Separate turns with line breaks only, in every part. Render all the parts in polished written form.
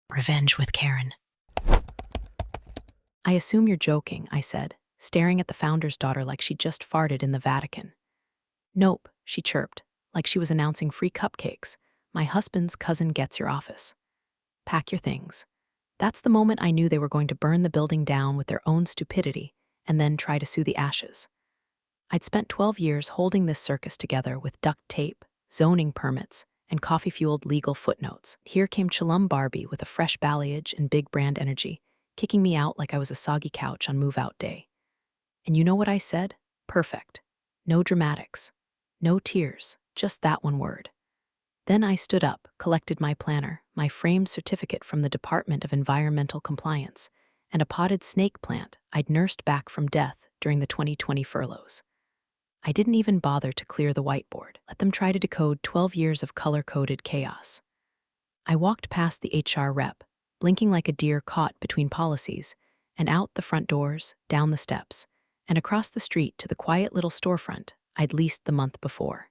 Revenge with Karen.
I assume you're joking, I said, staring at the founder's daughter like she'd just farted in the Vatican. Nope, she chirped, like she was announcing free cupcakes. My husband's cousin gets your office. Pack your things. That's the moment I knew they were going to burn the building down with their own stupidity and then try to sue the ashes. I'd spent 12 years holding this circus together with duct tape, zoning permits, and coffee-fueled legal footnotes. Here came Chalum Barbie with a fresh balayage and big brand energy, kicking me out like I was a soggy couch on move-out day. And you know what I said? Perfect. No dramatics. No tears, just that one word. Then I stood up, collected my planner, my framed certificate from the Department of Environmental Compliance, and a potted snake plant I'd nursed back from death during the 2020 furloughs. I didn't even bother to clear the whiteboard, let them try to decode 12 years of color-coded chaos. I walked past the HR rep, blinking like a deer caught between policies, and out the front doors, down the steps, and across the street to the quiet little storefront I'd leased the month before.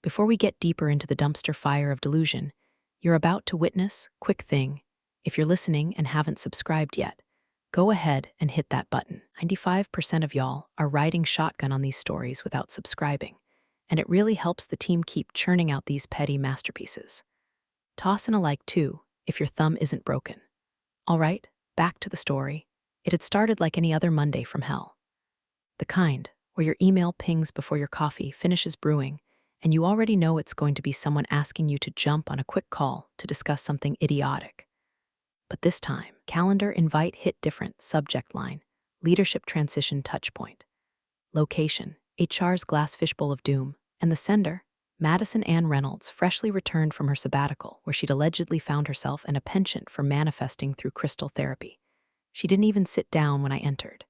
Before we get deeper into the dumpster fire of delusion, you're about to witness, quick thing, if you're listening and haven't subscribed yet, go ahead and hit that button. 95% of y'all are riding shotgun on these stories without subscribing, and it really helps the team keep churning out these petty masterpieces. Toss in a like too, if your thumb isn't broken. All right, back to the story. It had started like any other Monday from hell. The kind where your email pings before your coffee finishes brewing, and you already know it's going to be someone asking you to jump on a quick call to discuss something idiotic. But this time, calendar invite hit different, subject line, leadership transition touchpoint. Location, HR's glass fishbowl of doom, and the sender, Madison Ann Reynolds, freshly returned from her sabbatical, where she'd allegedly found herself in a penchant for manifesting through crystal therapy. She didn't even sit down when I entered.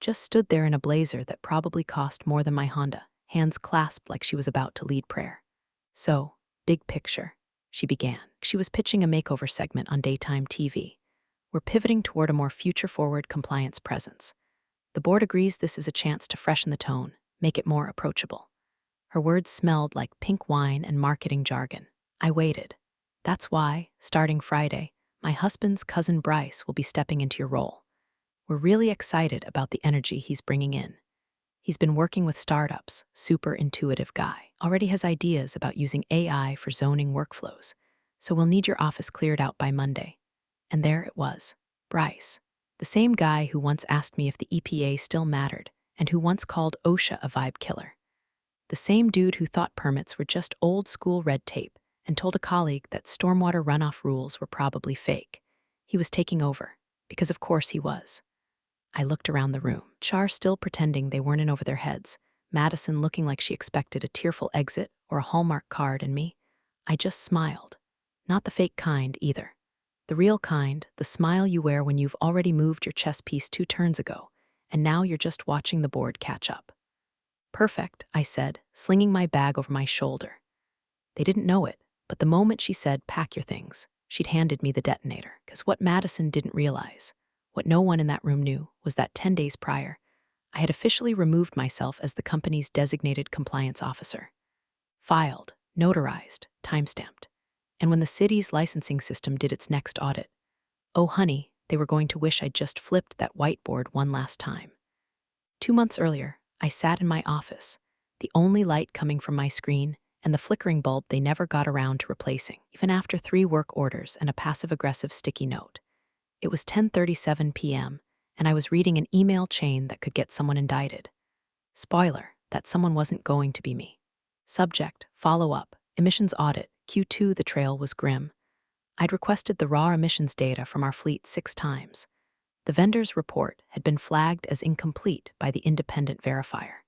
Just stood there in a blazer that probably cost more than my Honda, hands clasped like she was about to lead prayer. So, big picture, she began. She was pitching a makeover segment on daytime TV. We're pivoting toward a more future-forward compliance presence. The board agrees this is a chance to freshen the tone, make it more approachable. Her words smelled like pink wine and marketing jargon. I waited. That's why, starting Friday, my husband's cousin Bryce will be stepping into your role. We're really excited about the energy he's bringing in. He's been working with startups, super intuitive guy, already has ideas about using AI for zoning workflows, so we'll need your office cleared out by Monday. And there it was, Bryce, the same guy who once asked me if the EPA still mattered and who once called OSHA a vibe killer. The same dude who thought permits were just old school red tape and told a colleague that stormwater runoff rules were probably fake. He was taking over, because of course he was. I looked around the room, Char still pretending they weren't in over their heads, Madison looking like she expected a tearful exit or a Hallmark card, and me. I just smiled. Not the fake kind, either. The real kind, the smile you wear when you've already moved your chess piece 2 turns ago, and now you're just watching the board catch up. Perfect, I said, slinging my bag over my shoulder. They didn't know it, but the moment she said, pack your things, she'd handed me the detonator, because what Madison didn't realize, what no one in that room knew, was that 10 days prior, I had officially removed myself as the company's designated compliance officer. Filed, notarized, timestamped. And when the city's licensing system did its next audit, oh honey, they were going to wish I'd just flipped that whiteboard one last time. 2 months earlier, I sat in my office, the only light coming from my screen and the flickering bulb they never got around to replacing, even after 3 work orders and a passive-aggressive sticky note. It was 10:37 p.m., and I was reading an email chain that could get someone indicted. Spoiler, that someone wasn't going to be me. Subject, follow-up, emissions audit, Q2. The trail was grim. I'd requested the raw emissions data from our fleet 6 times. The vendor's report had been flagged as incomplete by the independent verifier.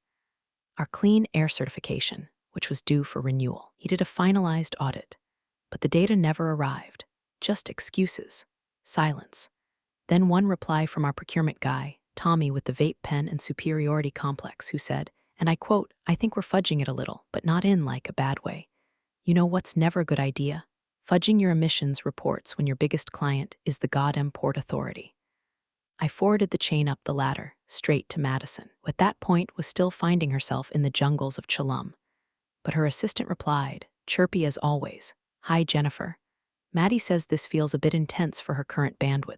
Our clean air certification, which was due for renewal, needed a finalized audit, but the data never arrived. Just excuses. Silence. Then one reply from our procurement guy, Tommy with the vape pen and superiority complex, who said, and I quote, I think we're fudging it a little, but not in like a bad way. You know what's never a good idea? Fudging your emissions reports when your biggest client is the goddamn Port Authority. I forwarded the chain up the ladder, straight to Madison, who at that point was still finding herself in the jungles of Chalum. But her assistant replied, chirpy as always, Hi Jennifer. Maddie says this feels a bit intense for her current bandwidth.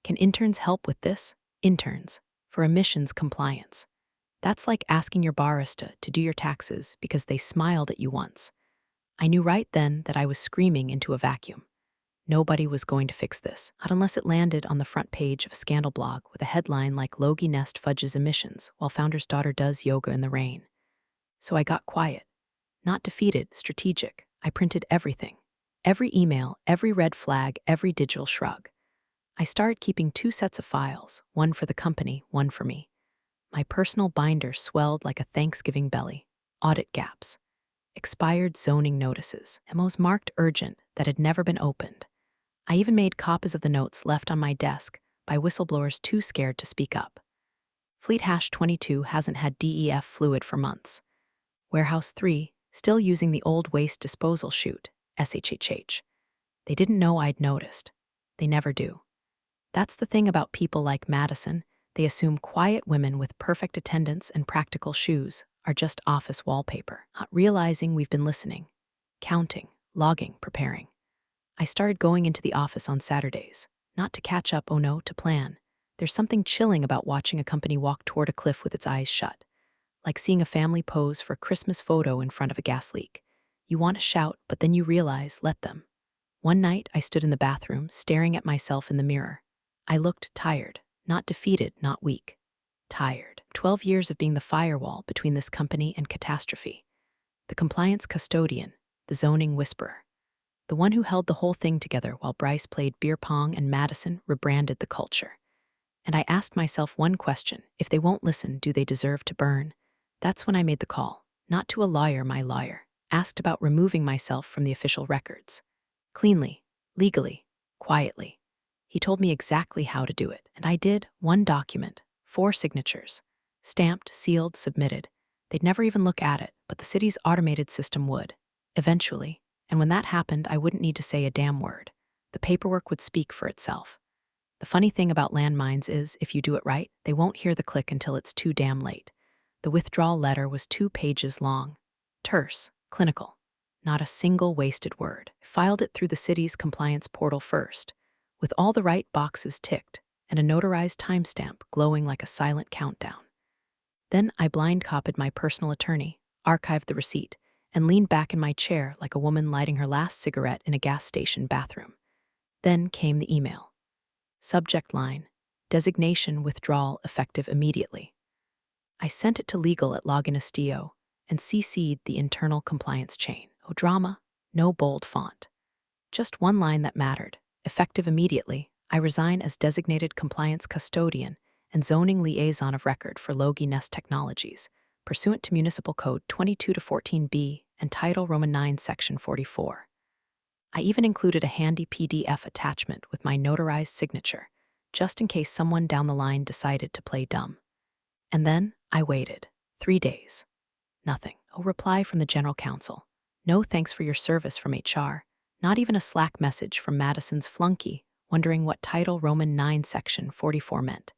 Can interns help with this? Interns. For emissions compliance. That's like asking your barista to do your taxes because they smiled at you once. I knew right then that I was screaming into a vacuum. Nobody was going to fix this, not unless it landed on the front page of a scandal blog with a headline like Logie Nest fudges emissions while founder's daughter does yoga in the rain. So I got quiet. Not defeated, strategic. I printed everything. Every email, every red flag, every digital shrug. I started keeping 2 sets of files, one for the company, one for me. My personal binder swelled like a Thanksgiving belly. Audit gaps. Expired zoning notices, memos marked urgent that had never been opened. I even made copies of the notes left on my desk by whistleblowers too scared to speak up. Fleet Hash 22 hasn't had DEF fluid for months. Warehouse 3, still using the old waste disposal chute, SHHH. They didn't know I'd noticed. They never do. That's the thing about people like Madison. They assume quiet women with perfect attendance and practical shoes are just office wallpaper, not realizing we've been listening, counting, logging, preparing. I started going into the office on Saturdays, not to catch up, oh no, to plan. There's something chilling about watching a company walk toward a cliff with its eyes shut, like seeing a family pose for a Christmas photo in front of a gas leak. You want to shout, but then you realize, let them. One night, I stood in the bathroom, staring at myself in the mirror. I looked tired, not defeated, not weak. Tired. 12 years of being the firewall between this company and catastrophe. The compliance custodian, the zoning whisperer. The one who held the whole thing together while Bryce played beer pong and Madison rebranded the culture. And I asked myself one question: if they won't listen, do they deserve to burn? That's when I made the call, not to a lawyer, my lawyer, asked about removing myself from the official records. Cleanly, legally, quietly. He told me exactly how to do it, and I did. 1 document, 4 signatures. Stamped, sealed, submitted. They'd never even look at it, but the city's automated system would. Eventually. And when that happened, I wouldn't need to say a damn word. The paperwork would speak for itself. The funny thing about landmines is, if you do it right, they won't hear the click until it's too damn late. The withdrawal letter was 2 pages long. Terse, clinical. Not a single wasted word. I filed it through the city's compliance portal first, with all the right boxes ticked, and a notarized timestamp glowing like a silent countdown. Then I blind copied my personal attorney, archived the receipt, and leaned back in my chair like a woman lighting her last cigarette in a gas station bathroom. Then came the email. Subject line: designation withdrawal effective immediately. I sent it to legal at Loginistio and CC'd the internal compliance chain. No drama, no bold font. Just one line that mattered. Effective immediately, I resign as designated compliance custodian and zoning liaison of record for Logie Nest Technologies, pursuant to Municipal Code 22-14B and Title Roman 9, Section 44. I even included a handy PDF attachment with my notarized signature, just in case someone down the line decided to play dumb. And then I waited. 3 days. Nothing. No reply from the General Counsel. No thanks for your service from HR. Not even a Slack message from Madison's flunky, wondering what Title Roman 9, Section 44 meant.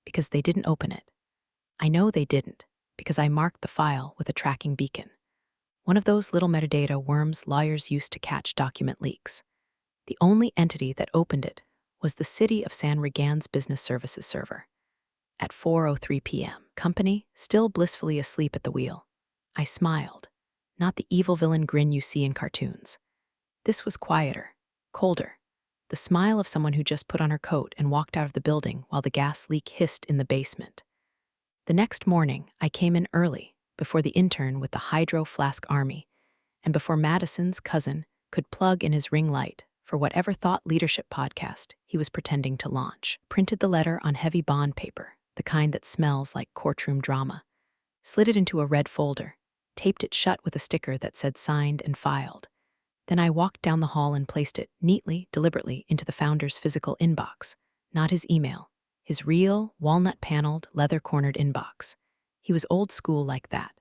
Because they didn't open it. I know they didn't, because I marked the file with a tracking beacon. One of those little metadata worms lawyers use to catch document leaks. The only entity that opened it was the City of San Regan's Business Services server. At 4:03 p.m., company still blissfully asleep at the wheel. I smiled, not the evil villain grin you see in cartoons. This was quieter, colder, the smile of someone who just put on her coat and walked out of the building while the gas leak hissed in the basement. The next morning, I came in early, before the intern with the hydro flask army, and before Madison's cousin could plug in his ring light for whatever thought leadership podcast he was pretending to launch. Printed the letter on heavy bond paper, the kind that smells like courtroom drama, slid it into a red folder, taped it shut with a sticker that said signed and filed. Then I walked down the hall and placed it neatly, deliberately into the founder's physical inbox, not his email, his real, walnut-paneled, leather-cornered inbox. He was old school like that.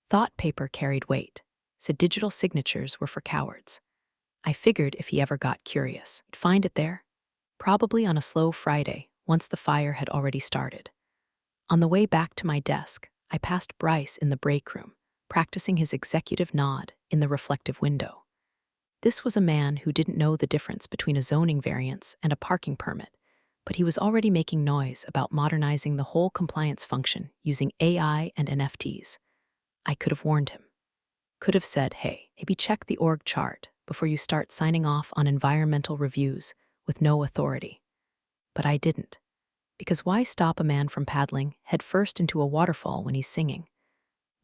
Thought paper carried weight, said digital signatures were for cowards. I figured if he ever got curious, he'd find it there, probably on a slow Friday, once the fire had already started. On the way back to my desk, I passed Bryce in the break room, practicing his executive nod in the reflective window. This was a man who didn't know the difference between a zoning variance and a parking permit, but he was already making noise about modernizing the whole compliance function using AI and NFTs. I could have warned him. Could have said, hey, maybe check the org chart before you start signing off on environmental reviews with no authority. But I didn't. Because why stop a man from paddling headfirst into a waterfall when he's singing?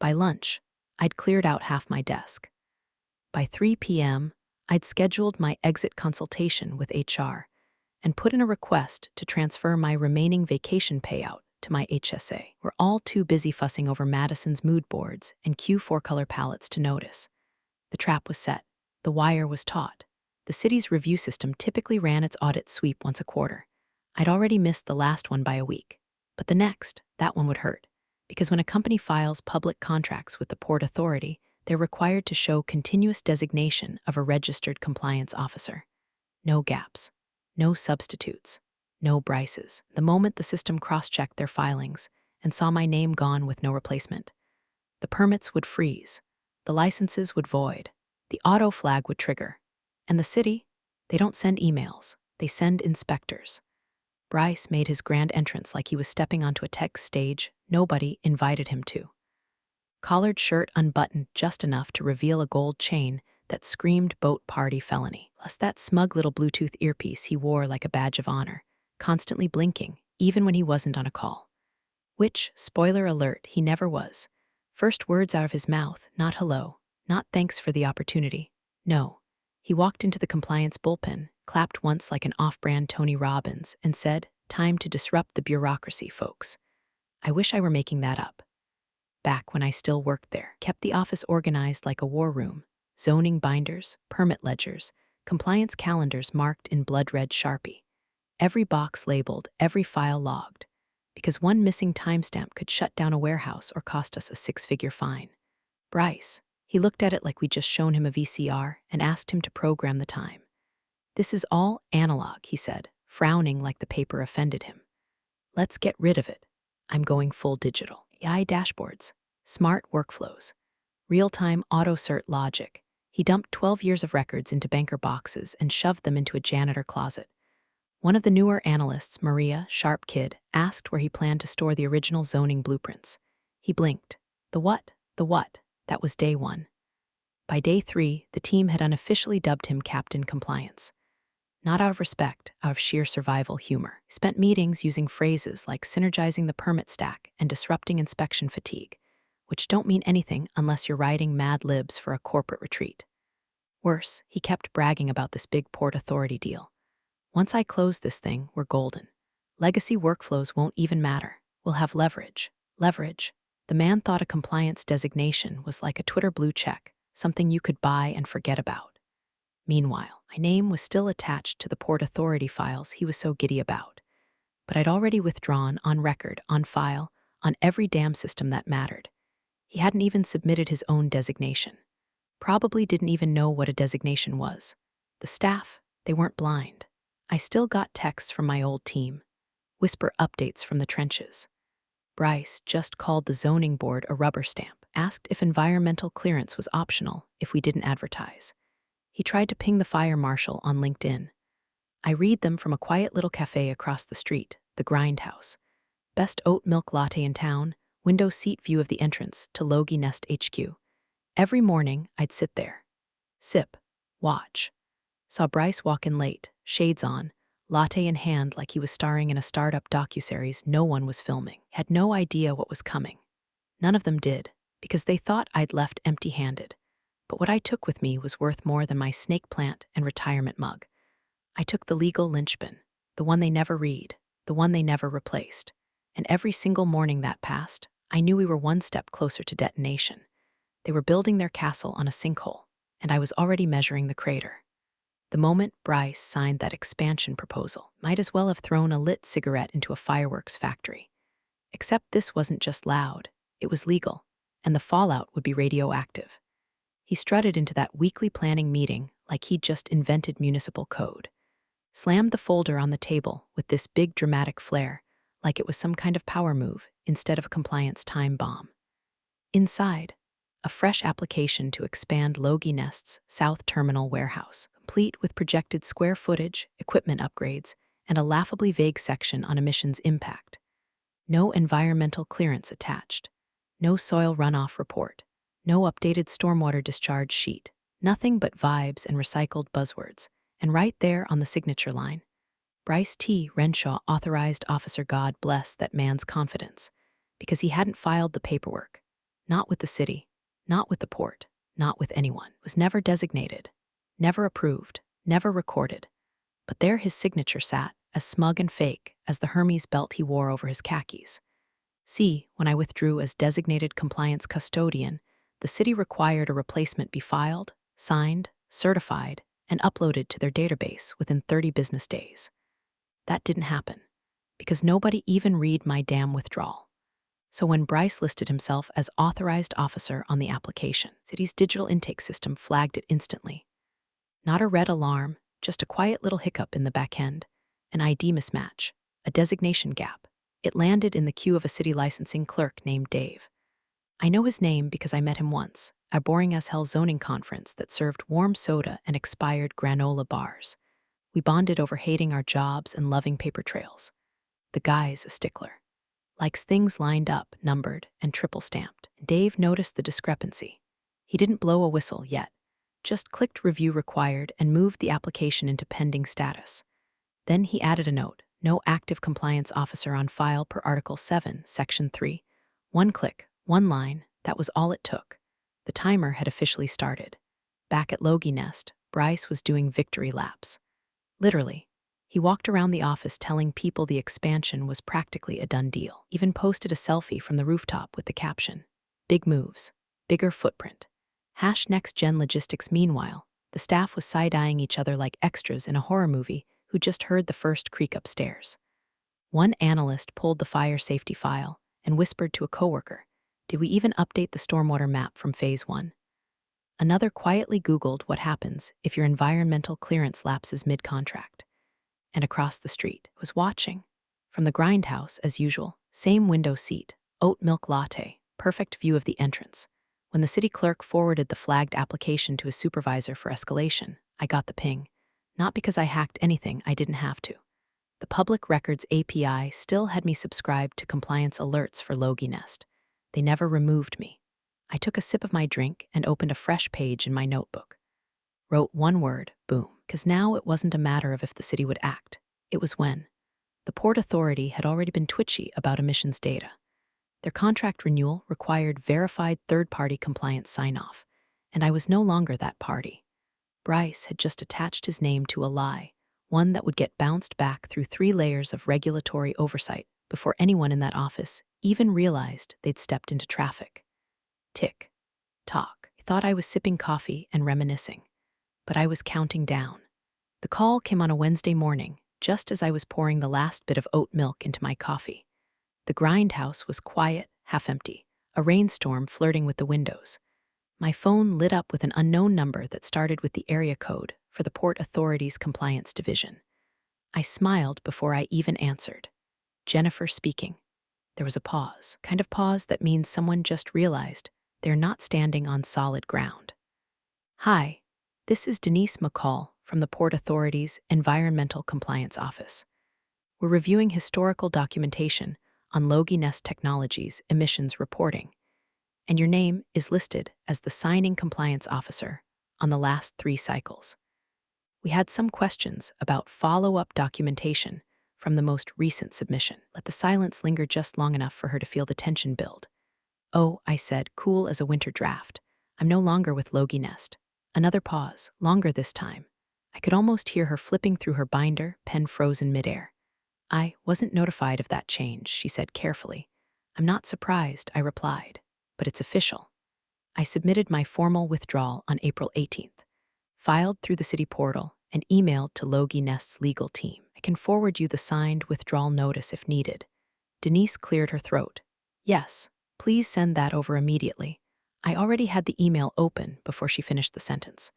By lunch, I'd cleared out half my desk. By 3 p.m., I'd scheduled my exit consultation with HR and put in a request to transfer my remaining vacation payout to my HSA. We're all too busy fussing over Madison's mood boards and Q4 color palettes to notice. The trap was set. The wire was taut. The city's review system typically ran its audit sweep once a quarter. I'd already missed the last one by a week. But the next, that one would hurt. Because when a company files public contracts with the Port Authority, they're required to show continuous designation of a registered compliance officer. No gaps. No substitutes. No Bryces. The moment the system cross-checked their filings and saw my name gone with no replacement, the permits would freeze, the licenses would void, the auto flag would trigger. And the city? They don't send emails. They send inspectors. Bryce made his grand entrance like he was stepping onto a tech stage nobody invited him to. Collared shirt unbuttoned just enough to reveal a gold chain that screamed boat party felony, plus that smug little Bluetooth earpiece he wore like a badge of honor, constantly blinking, even when he wasn't on a call. Which, spoiler alert, he never was. First words out of his mouth, not hello, not thanks for the opportunity. No. He walked into the compliance bullpen, clapped once like an off-brand Tony Robbins, and said, "Time to disrupt the bureaucracy, folks." I wish I were making that up. Back when I still worked there, kept the office organized like a war room. Zoning binders, permit ledgers, compliance calendars marked in blood-red Sharpie. Every box labeled, every file logged. Because one missing timestamp could shut down a warehouse or cost us a six-figure fine. Bryce, he looked at it like we'd just shown him a VCR and asked him to program the time. "This is all analog," he said, frowning like the paper offended him. "Let's get rid of it. I'm going full digital. AI dashboards, smart workflows, real-time auto-cert logic." He dumped 12 years of records into banker boxes and shoved them into a janitor closet. One of the newer analysts, Maria, sharp kid, asked where he planned to store the original zoning blueprints. He blinked. The what? The what? That was day 1. By day 3, the team had unofficially dubbed him Captain Compliance. Not out of respect, out of sheer survival humor. He spent meetings using phrases like synergizing the permit stack and disrupting inspection fatigue, which don't mean anything unless you're writing Mad Libs for a corporate retreat. Worse, he kept bragging about this big Port Authority deal. "Once I close this thing, we're golden. Legacy workflows won't even matter. We'll have leverage." Leverage. The man thought a compliance designation was like a Twitter blue check, something you could buy and forget about. Meanwhile, my name was still attached to the Port Authority files he was so giddy about. But I'd already withdrawn, on record, on file, on every damn system that mattered. He hadn't even submitted his own designation. Probably didn't even know what a designation was. The staff, they weren't blind. I still got texts from my old team. Whisper updates from the trenches. Bryce just called the zoning board a rubber stamp, asked if environmental clearance was optional if we didn't advertise. He tried to ping the fire marshal on LinkedIn. I read them from a quiet little cafe across the street, the Grindhouse. Best oat milk latte in town, window seat view of the entrance to Logie Nest HQ. Every morning, I'd sit there. Sip. Watch. Saw Bryce walk in late, shades on, latte in hand like he was starring in a startup docuseries no one was filming. Had no idea what was coming. None of them did, because they thought I'd left empty-handed. But what I took with me was worth more than my snake plant and retirement mug. I took the legal linchpin, the one they never read, the one they never replaced. And every single morning that passed, I knew we were one step closer to detonation. They were building their castle on a sinkhole, and I was already measuring the crater. The moment Bryce signed that expansion proposal, might as well have thrown a lit cigarette into a fireworks factory. Except this wasn't just loud, it was legal, and the fallout would be radioactive. He strutted into that weekly planning meeting like he'd just invented municipal code. Slammed the folder on the table with this big dramatic flair, like it was some kind of power move instead of a compliance time bomb. Inside, a fresh application to expand Logie Nest's South Terminal warehouse, complete with projected square footage, equipment upgrades, and a laughably vague section on emissions impact. No environmental clearance attached. No soil runoff report. No updated stormwater discharge sheet. Nothing but vibes and recycled buzzwords. And right there on the signature line, Bryce T. Renshaw, authorized officer. God bless that man's confidence, because he hadn't filed the paperwork. Not with the city, not with the port, not with anyone. Was never designated, never approved, never recorded. But there his signature sat, as smug and fake as the Hermes belt he wore over his khakis. See, when I withdrew as designated compliance custodian, the city required a replacement be filed, signed, certified, and uploaded to their database within 30 business days. That didn't happen, because nobody even read my damn withdrawal. So when Bryce listed himself as authorized officer on the application, city's digital intake system flagged it instantly. Not a red alarm, just a quiet little hiccup in the back end, an ID mismatch, a designation gap. It landed in the queue of a city licensing clerk named Dave. I know his name because I met him once, at a boring-as-hell zoning conference that served warm soda and expired granola bars. We bonded over hating our jobs and loving paper trails. The guy's a stickler. Likes things lined up, numbered, and triple-stamped. Dave noticed the discrepancy. He didn't blow a whistle yet, just clicked review required and moved the application into pending status. Then he added a note, no active compliance officer on file per Article 7, Section 3. One click, one line, that was all it took. The timer had officially started. Back at Logie Nest, Bryce was doing victory laps. Literally, he walked around the office telling people the expansion was practically a done deal. Even posted a selfie from the rooftop with the caption, "Big moves, bigger footprint." #NextGen Logistics. Meanwhile, the staff was side-eyeing each other like extras in a horror movie who just heard the first creak upstairs. One analyst pulled the fire safety file and whispered to a coworker, "Did we even update the stormwater map from Phase 1? Another quietly Googled what happens if your environmental clearance lapses mid-contract. And across the street was watching. From the grindhouse, as usual, same window seat, oat milk latte, perfect view of the entrance. When the city clerk forwarded the flagged application to his supervisor for escalation, I got the ping. Not because I hacked anything I didn't have to. The Public Records API still had me subscribed to compliance alerts for Logie Nest. They never removed me. I took a sip of my drink and opened a fresh page in my notebook. Wrote one word, boom, because now it wasn't a matter of if the city would act. It was when. The Port Authority had already been twitchy about emissions data. Their contract renewal required verified third-party compliance sign-off, and I was no longer that party. Bryce had just attached his name to a lie, one that would get bounced back through 3 layers of regulatory oversight before anyone in that office even realized they'd stepped into traffic. Tick. Tock. I thought I was sipping coffee and reminiscing, but I was counting down. The call came on a Wednesday morning, just as I was pouring the last bit of oat milk into my coffee. The grindhouse was quiet, half-empty, a rainstorm flirting with the windows. My phone lit up with an unknown number that started with the area code for the Port Authority's Compliance Division. I smiled before I even answered. Jennifer speaking. There was a pause, kind of pause that means someone just realized they're not standing on solid ground. Hi, this is Denise McCall from the Port Authority's Environmental Compliance Office. We're reviewing historical documentation on Logie Nest Technologies emissions reporting, and your name is listed as the signing compliance officer on the last 3 cycles. We had some questions about follow-up documentation from the most recent submission. Let the silence linger just long enough for her to feel the tension build. "Oh," I said, cool as a winter draft. "I'm no longer with Logie Nest." Another pause, longer this time. I could almost hear her flipping through her binder, pen frozen midair. "I wasn't notified of that change," she said carefully. "I'm not surprised," I replied, "but it's official." I submitted my formal withdrawal on April 18th, filed through the city portal, and emailed to Logie Nest's legal team. "I can forward you the signed withdrawal notice if needed." Denise cleared her throat. "Yes, please send that over immediately." I already had the email open before she finished the sentence.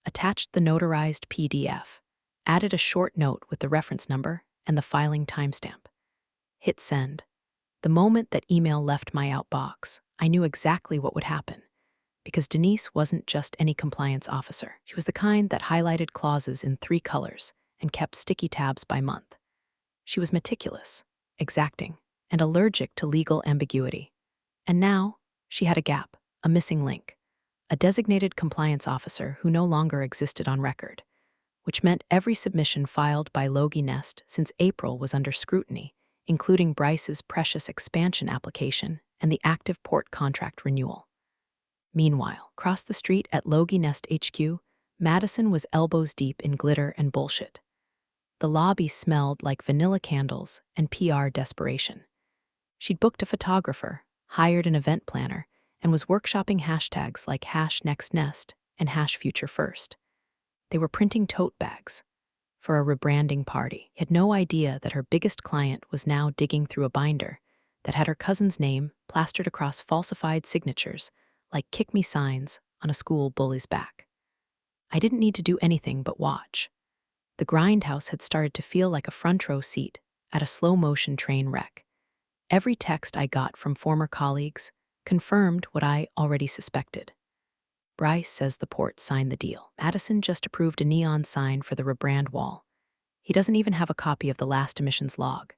Attached the notarized PDF, added a short note with the reference number and the filing timestamp. Hit send. The moment that email left my outbox, I knew exactly what would happen. Because Denise wasn't just any compliance officer. She was the kind that highlighted clauses in 3 colors and kept sticky tabs by month. She was meticulous, exacting, and allergic to legal ambiguity. And now, she had a gap, a missing link, a designated compliance officer who no longer existed on record, which meant every submission filed by Logie Nest since April was under scrutiny, including Bryce's precious expansion application and the active port contract renewal. Meanwhile, across the street at Logie Nest HQ, Madison was elbows deep in glitter and bullshit. The lobby smelled like vanilla candles and PR desperation. She'd booked a photographer, hired an event planner, and was workshopping hashtags like #NextNest and #FutureFirst. They were printing tote bags for a rebranding party. He had no idea that her biggest client was now digging through a binder that had her cousin's name plastered across falsified signatures like kick me signs on a school bully's back. I didn't need to do anything but watch. The grindhouse had started to feel like a front row seat at a slow-motion train wreck. Every text I got from former colleagues confirmed what I already suspected. Bryce says the port signed the deal. Madison just approved a neon sign for the rebrand wall. He doesn't even have a copy of the last emissions log.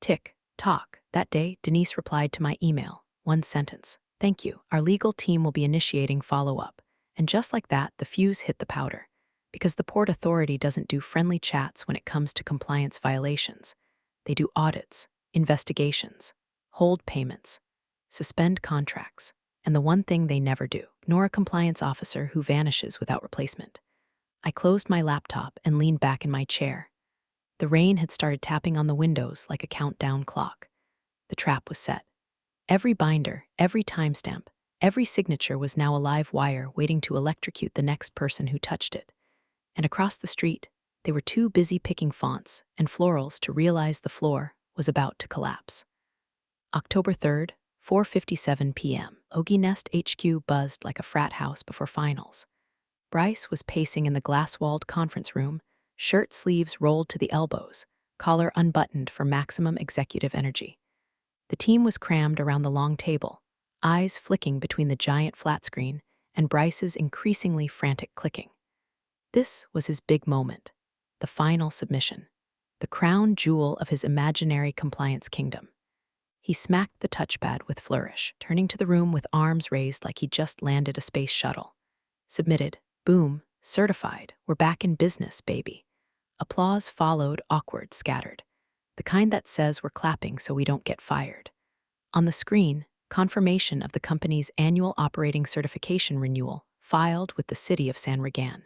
Tick, tock. That day, Denise replied to my email. One sentence. Thank you. Our legal team will be initiating follow-up. And just like that, the fuse hit the powder. Because the Port Authority doesn't do friendly chats when it comes to compliance violations. They do audits, investigations, hold payments, suspend contracts, and the one thing they never do, ignore a compliance officer who vanishes without replacement. I closed my laptop and leaned back in my chair. The rain had started tapping on the windows like a countdown clock. The trap was set. Every binder, every timestamp, every signature was now a live wire waiting to electrocute the next person who touched it. And across the street, they were too busy picking fonts and florals to realize the floor was about to collapse. October 3rd, 4:57 p.m. Logie Nest HQ buzzed like a frat house before finals. Bryce was pacing in the glass-walled conference room, shirt sleeves rolled to the elbows, collar unbuttoned for maximum executive energy. The team was crammed around the long table, eyes flicking between the giant flat screen and Bryce's increasingly frantic clicking. This was his big moment, the final submission, the crown jewel of his imaginary compliance kingdom. He smacked the touchpad with flourish, turning to the room with arms raised like he'd just landed a space shuttle. Submitted, boom, certified, we're back in business, baby. Applause followed, awkward, scattered. The kind that says we're clapping so we don't get fired. On the screen, confirmation of the company's annual operating certification renewal filed with the city of San Regan.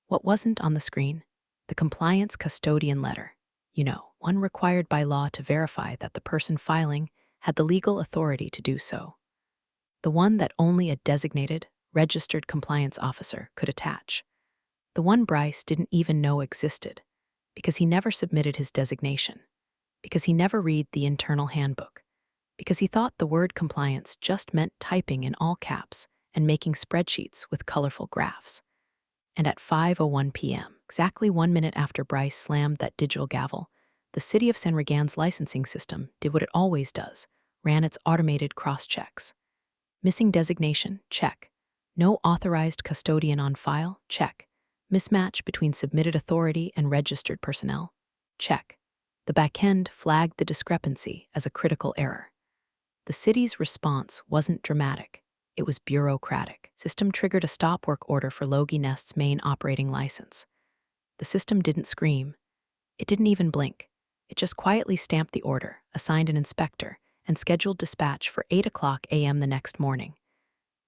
What wasn't on the screen? The compliance custodian letter. One required by law to verify that the person filing had the legal authority to do so. The one that only a designated, registered compliance officer could attach. The one Bryce didn't even know existed, because he never submitted his designation, because he never read the internal handbook, because he thought the word compliance just meant typing in all caps and making spreadsheets with colorful graphs. And at 5:01 p.m., exactly 1 minute after Bryce slammed that digital gavel, the city of San Regan's licensing system did what it always does, ran its automated cross-checks. Missing designation? Check. No authorized custodian on file? Check. Mismatch between submitted authority and registered personnel? Check. The backend flagged the discrepancy as a critical error. The city's response wasn't dramatic. It was bureaucratic. System triggered a stop work order for Logie Nest's main operating license. The system didn't scream. It didn't even blink. It just quietly stamped the order, assigned an inspector, and scheduled dispatch for 8:00 a.m. the next morning.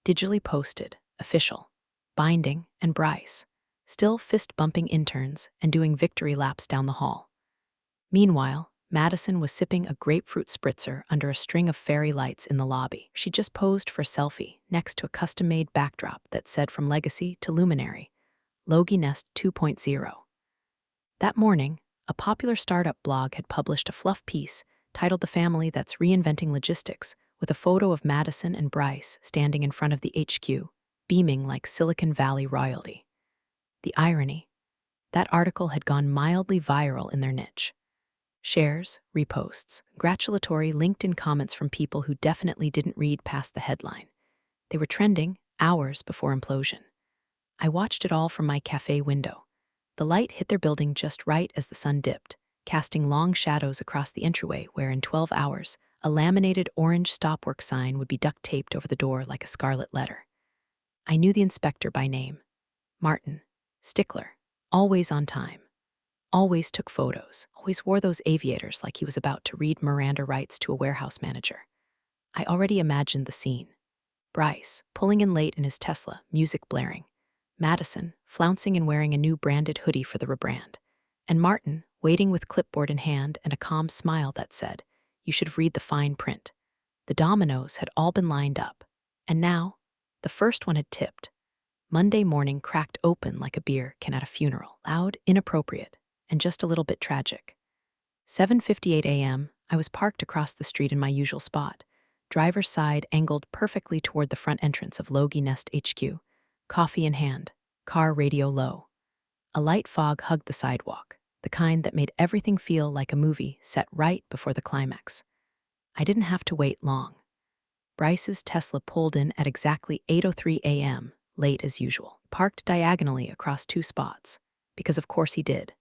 Digitally posted, official, binding, and Bryce, still fist-bumping interns and doing victory laps down the hall. Meanwhile, Madison was sipping a grapefruit spritzer under a string of fairy lights in the lobby. She just posed for a selfie next to a custom-made backdrop that said from legacy to luminary, Logie Nest 2.0. That morning, a popular startup blog had published a fluff piece titled The Family That's Reinventing Logistics, with a photo of Madison and Bryce standing in front of the HQ, beaming like Silicon Valley royalty. The irony, that article had gone mildly viral in their niche. Shares, reposts, congratulatory LinkedIn comments from people who definitely didn't read past the headline. They were trending hours before implosion. I watched it all from my cafe window. The light hit their building just right as the sun dipped, casting long shadows across the entryway where in 12 hours, a laminated orange stopwork sign would be duct-taped over the door like a scarlet letter. I knew the inspector by name. Martin. Stickler. Always on time. Always took photos. Always wore those aviators like he was about to read Miranda rights to a warehouse manager. I already imagined the scene. Bryce, pulling in late in his Tesla, music blaring. Madison, flouncing and wearing a new branded hoodie for the rebrand. And Martin, waiting with clipboard in hand and a calm smile that said, "You should read the fine print." The dominoes had all been lined up. And now, the first one had tipped. Monday morning cracked open like a beer can at a funeral. Loud, inappropriate, and just a little bit tragic. 7:58 a.m., I was parked across the street in my usual spot. Driver's side angled perfectly toward the front entrance of Logie Nest HQ, coffee in hand, car radio low. A light fog hugged the sidewalk, the kind that made everything feel like a movie set right before the climax. I didn't have to wait long. Bryce's Tesla pulled in at exactly 8:03 a.m., late as usual, parked diagonally across two spots, because of course he did.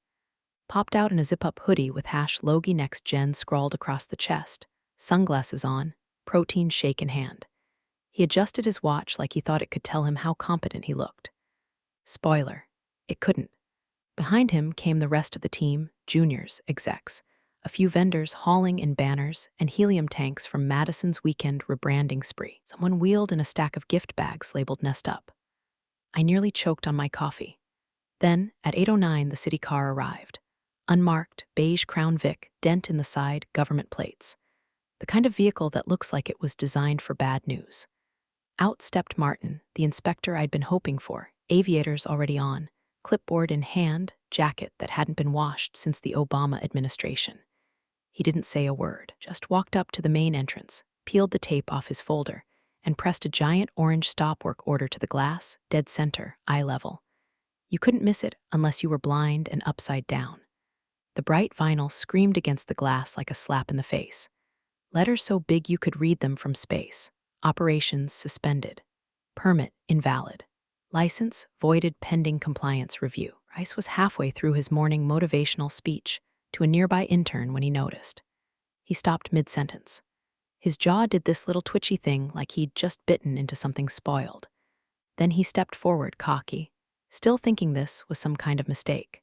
Popped out in a zip-up hoodie with #Logie Next Gen scrawled across the chest, sunglasses on, protein shake in hand. He adjusted his watch like he thought it could tell him how competent he looked. Spoiler, it couldn't. Behind him came the rest of the team, juniors, execs, a few vendors hauling in banners and helium tanks from Madison's weekend rebranding spree. Someone wheeled in a stack of gift bags labeled Nest Up. I nearly choked on my coffee. Then, at 8:09, the city car arrived. Unmarked, beige Crown Vic, dent in the side, government plates. The kind of vehicle that looks like it was designed for bad news. Out stepped Martin, the inspector I'd been hoping for, aviators already on, clipboard in hand, jacket that hadn't been washed since the Obama administration. He didn't say a word, just walked up to the main entrance, peeled the tape off his folder, and pressed a giant orange stopwork order to the glass, dead center, eye level. You couldn't miss it unless you were blind and upside down. The bright vinyl screamed against the glass like a slap in the face. Letters so big you could read them from space. Operations suspended. Permit invalid. License voided pending compliance review. Rice was halfway through his morning motivational speech to a nearby intern when he noticed. He stopped mid-sentence. His jaw did this little twitchy thing like he'd just bitten into something spoiled. Then he stepped forward, cocky, still thinking this was some kind of mistake.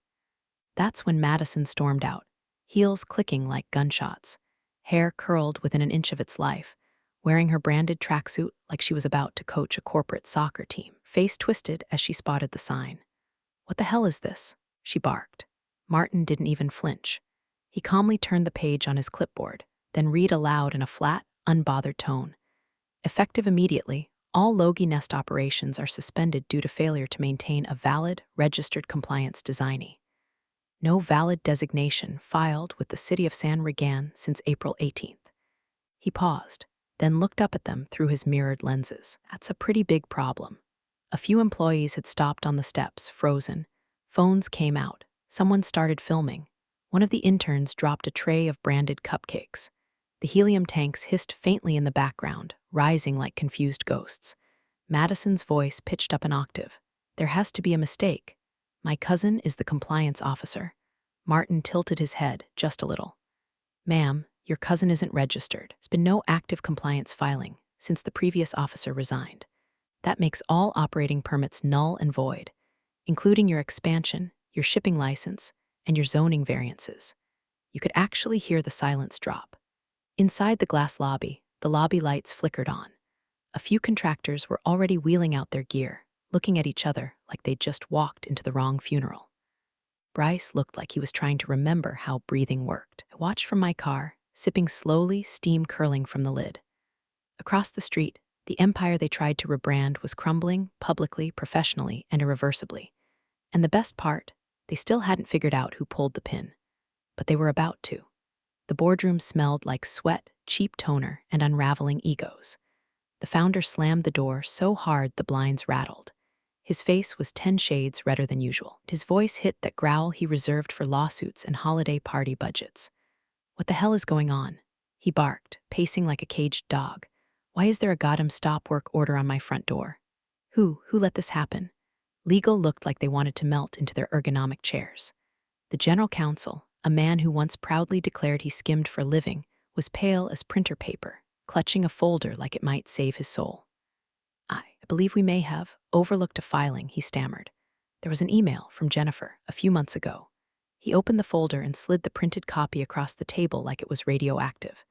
That's when Madison stormed out, heels clicking like gunshots, hair curled within an inch of its life, wearing her branded tracksuit like she was about to coach a corporate soccer team, face twisted as she spotted the sign. "What the hell is this?" she barked. Martin didn't even flinch. He calmly turned the page on his clipboard, then read aloud in a flat, unbothered tone. Effective immediately, all Logie Nest operations are suspended due to failure to maintain a valid, registered compliance designee. No valid designation filed with the city of San Regan since April 18th. He paused, then looked up at them through his mirrored lenses. That's a pretty big problem. A few employees had stopped on the steps, frozen. Phones came out. Someone started filming. One of the interns dropped a tray of branded cupcakes. The helium tanks hissed faintly in the background, rising like confused ghosts. Madison's voice pitched up an octave. "There has to be a mistake. My cousin is the compliance officer." Martin tilted his head just a little. "Ma'am, your cousin isn't registered. There's been no active compliance filing since the previous officer resigned. That makes all operating permits null and void, including your expansion, your shipping license, and your zoning variances." You could actually hear the silence drop. Inside the glass lobby, the lobby lights flickered on. A few contractors were already wheeling out their gear, looking at each other like they'd just walked into the wrong funeral. Bryce looked like he was trying to remember how breathing worked. I watched from my car, sipping slowly, steam curling from the lid. Across the street, the empire they tried to rebrand was crumbling, publicly, professionally, and irreversibly. And the best part, they still hadn't figured out who pulled the pin. But they were about to. The boardroom smelled like sweat, cheap toner, and unraveling egos. The founder slammed the door so hard the blinds rattled. His face was 10 shades redder than usual. His voice hit that growl he reserved for lawsuits and holiday party budgets. "What the hell is going on?" he barked, pacing like a caged dog. "Why is there a goddamn stop work order on my front door? Who let this happen? Legal looked like they wanted to melt into their ergonomic chairs. The general counsel, a man who once proudly declared he skimmed for a living, was pale as printer paper, clutching a folder like it might save his soul. I believe we may have overlooked a filing, he stammered. There was an email from Jennifer a few months ago. He opened the folder and slid the printed copy across the table like it was radioactive.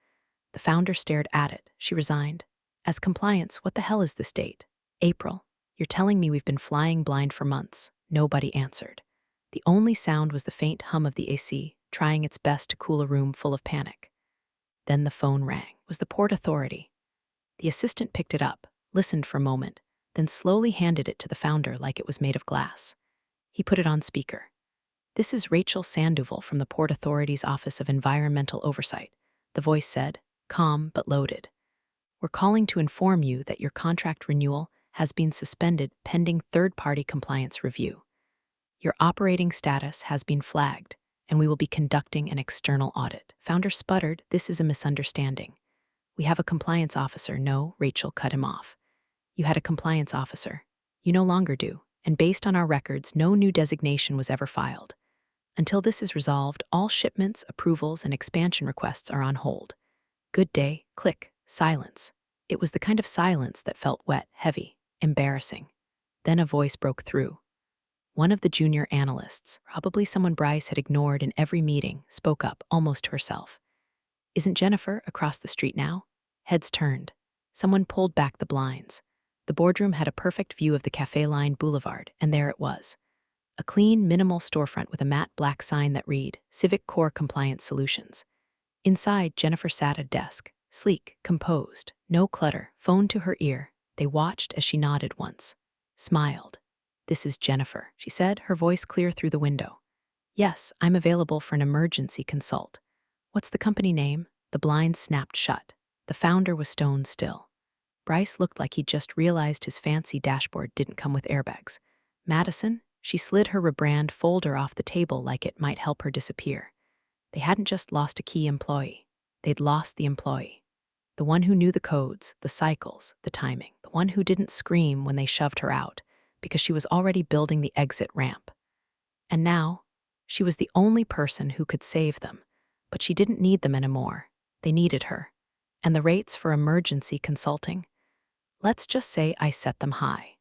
The founder stared at it. She resigned. As compliance, what the hell is this date? April. You're telling me we've been flying blind for months. Nobody answered. The only sound was the faint hum of the AC, trying its best to cool a room full of panic. Then the phone rang. It was the Port Authority. The assistant picked it up, listened for a moment, then slowly handed it to the founder like it was made of glass. He put it on speaker. "This is Rachel Sandoval from the Port Authority's Office of Environmental Oversight," the voice said, calm but loaded. "We're calling to inform you that your contract renewal has been suspended pending third-party compliance review. Your operating status has been flagged, and we will be conducting an external audit." Founder sputtered, "This is a misunderstanding. We have a compliance officer." "No," Rachel cut him off. "You had a compliance officer. You no longer do, and based on our records, no new designation was ever filed. Until this is resolved, all shipments, approvals, and expansion requests are on hold." Good day, click, silence. It was the kind of silence that felt wet, heavy, embarrassing. Then a voice broke through. One of the junior analysts, probably someone Bryce had ignored in every meeting, spoke up, almost to herself. "Isn't Jennifer across the street now?" Heads turned. Someone pulled back the blinds. The boardroom had a perfect view of the cafe-lined boulevard, and there it was. A clean, minimal storefront with a matte black sign that read, "Civic Core Compliance Solutions." Inside, Jennifer sat at a desk, sleek, composed, no clutter, phone to her ear. They watched as she nodded once, smiled. "This is Jennifer," she said, her voice clear through the window. "Yes, I'm available for an emergency consult." "What's the company name?" The blinds snapped shut. The founder was stone still. Bryce looked like he'd just realized his fancy dashboard didn't come with airbags. "Madison?" She slid her rebrand folder off the table like it might help her disappear. They hadn't just lost a key employee. They'd lost the employee. The one who knew the codes, the cycles, the timing. The one who didn't scream when they shoved her out, because she was already building the exit ramp. And now, she was the only person who could save them. But she didn't need them anymore. They needed her. And the rates for emergency consulting? Let's just say I set them high.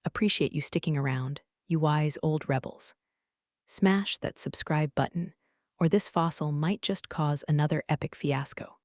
Appreciate you sticking around, you wise old rebels. Smash that subscribe button, or this fossil might just cause another epic fiasco.